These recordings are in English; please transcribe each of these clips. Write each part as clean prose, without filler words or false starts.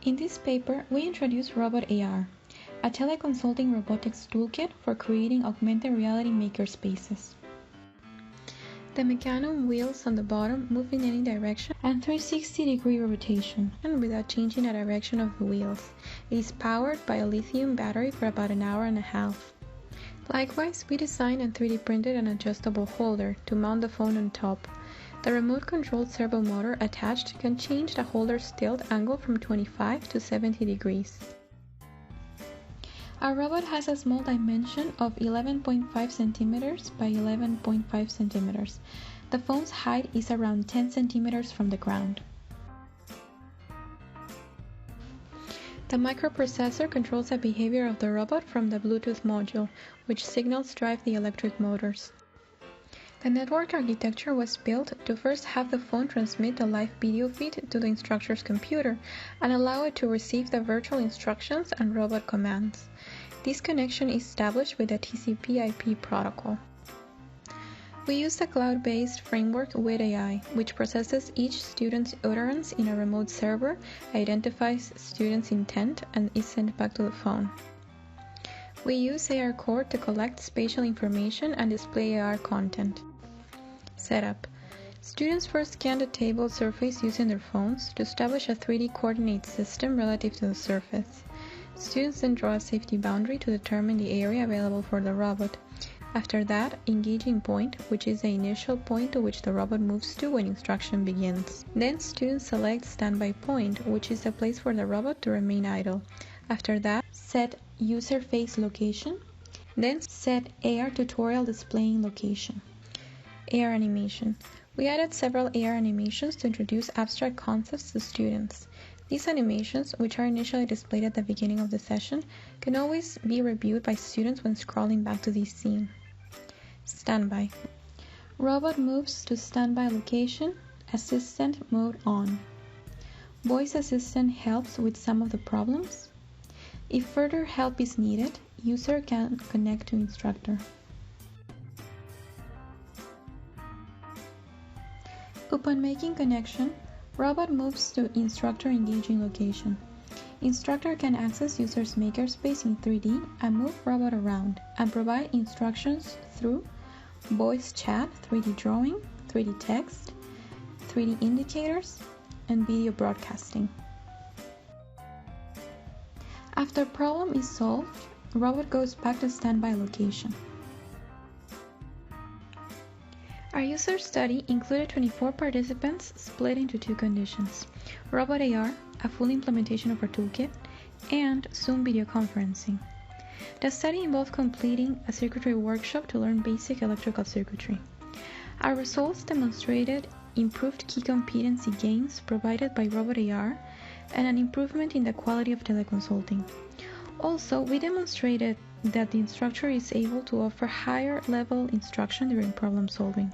In this paper, we introduce RobotAR, a teleconsulting robotics toolkit for creating augmented reality makerspaces. The mecanum wheels on the bottom move in any direction and 360-degree rotation, and without changing the direction of the wheels. It is powered by a lithium battery for about an hour and a half. Likewise, we designed and 3D printed an adjustable holder to mount the phone on top. The remote-controlled servo motor attached can change the holder's tilt angle from 25 to 70 degrees. Our robot has a small dimension of 11.5 centimeters by 11.5 centimeters. The phone's height is around 10 centimeters from the ground. The microprocessor controls the behavior of the robot from the Bluetooth module, which signals drive the electric motors. The network architecture was built to first have the phone transmit the live video feed to the instructor's computer and allow it to receive the virtual instructions and robot commands. This connection is established with the TCP/IP protocol. We use the cloud-based framework with AI, which processes each student's utterance in a remote server, identifies student's intent, and is sent back to the phone. We use AR Core to collect spatial information and display AR content. Setup. Students first scan the table surface using their phones to establish a 3D coordinate system relative to the surface. Students then draw a safety boundary to determine the area available for the robot. After that, engaging point, which is the initial point to which the robot moves to when instruction begins. Then students select standby point, which is the place for the robot to remain idle. After that, set user face location. Then set AR tutorial displaying location. AR animation. We added several AR animations to introduce abstract concepts to students. These animations, which are initially displayed at the beginning of the session, can always be reviewed by students when scrolling back to this scene. Standby. Robot moves to standby location, assistant mode on. Voice assistant helps with some of the problems. If further help is needed, user can connect to instructor. Upon making connection, robot moves to instructor engaging location. Instructor can access user's makerspace in 3D and move robot around and provide instructions through voice chat, 3D drawing, 3D text, 3D indicators, and video broadcasting. After problem is solved, robot goes back to standby location. Our user study included 24 participants split into two conditions: RobotAR, a full implementation of our toolkit, and Zoom video conferencing. The study involved completing a circuitry workshop to learn basic electrical circuitry. Our results demonstrated improved key competency gains provided by RobotAR and an improvement in the quality of teleconsulting. Also, we demonstrated that the instructor is able to offer higher level instruction during problem solving.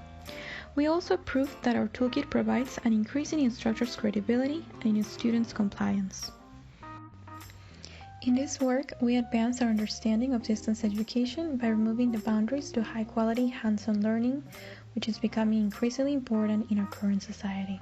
We also proved that our toolkit provides an increase in instructor's credibility and in students' compliance. In this work, we advanced our understanding of distance education by removing the boundaries to high-quality hands-on learning, which is becoming increasingly important in our current society.